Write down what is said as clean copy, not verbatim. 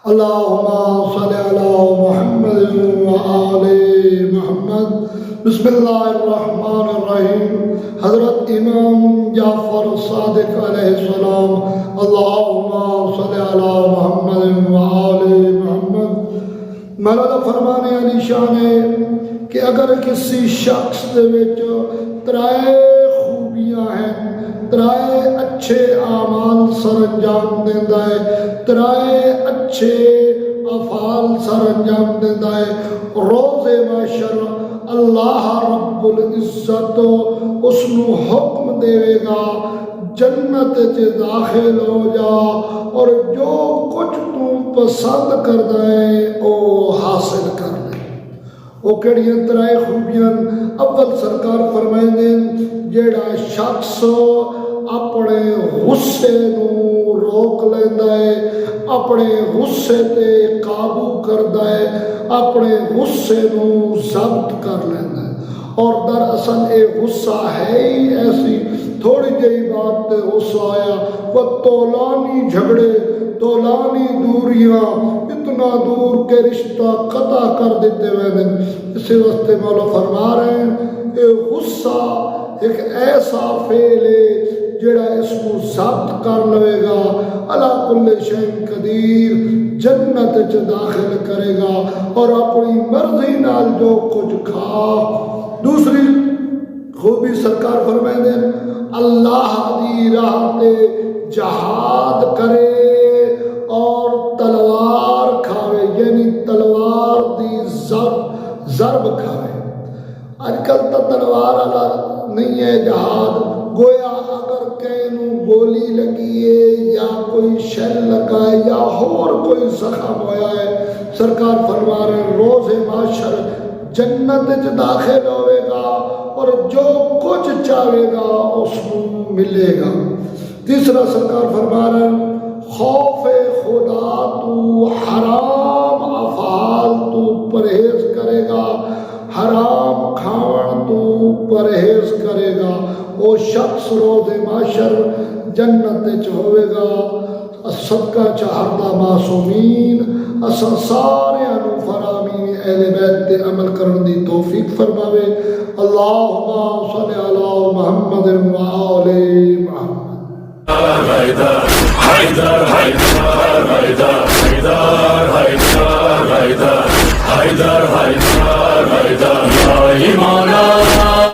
اللہم صلی علی محمد وآل محمد۔ بسم اللہ الرحمن الرحیم۔ حضرت امام جعفر صادق علیہ السلام، اللہم صلی علی محمد وآل محمد۔ مولا فرمانے علی شان ہے کہ اگر کسی شخص دے وچ ترائے خوبیاں ہیں، ترائے اچھے اعمال سر انجام دیندا ہے، ترائے اچھے افعال سر انجام دیندا ہے، روز محشر اللہ رب العزت اس نو حکم دے گا جنت چ داخل ہو جا اور جو کچھ تو پسند کردا ہے او حاصل کر لے۔ وہ کیڑیاں ترائے خوبیاں؟ اول سرکار فرمائیں جیڑا شخص اپنے غصے نو روک لیندا ہے، اپنے غصے تے قابو کردا ہے، اپنے غصے نو ضبط کر لیندا ہے۔ اور دراصل اے غصہ ہے ہی ایسی تھوڑی جہی بات تے غصہ آیا، وہ طولانی جھگڑے، طولانی دوریاں، اتنا دور کے رشتہ قطع کر دیتے ہوئے۔ اسی واسطے مولا فرما رہے ہیں اے غصہ ایک ایسا فعل ہے جڑا اس کو ضبط کر لے گا، علی کل شیء قدیر، جنت چ داخل کرے گا اور اپنی مرضی نال جو کچھ کھا۔ دوسری خوبی سرکار فرمائیں دے اللہ دی راہ تے جہاد کرے اور تلوار کھاوے، یعنی تلوار دی ضرب کھاوے۔ آج کل تو تلوار والا نہیں ہے جہاد، گویا اگر کہیں گولی لگی ہے یا کوئی شل لگا ہے یا اور کوئی زخم ہویا ہے، سرکار فرما رہے ہیں روز محشر جنت چ داخل ہوئے گا اور جو کچھ چاہے گا اس کو ملے گا۔ تیسرا سرکار فرما رہے ہیں خوف خدا تو حرام افعال تو پرہیز کرے گا، حرام کھاون تو پرہیز کرے گا، وہ شخص روز محشر جنت چ ہوئے گا۔ صدقہ چہردہ معصومین اساں سارے انو فرامین اہل بیت تے عمل کرن دی توفیق فرماوے۔ اللہم صلی علی محمد و آلہ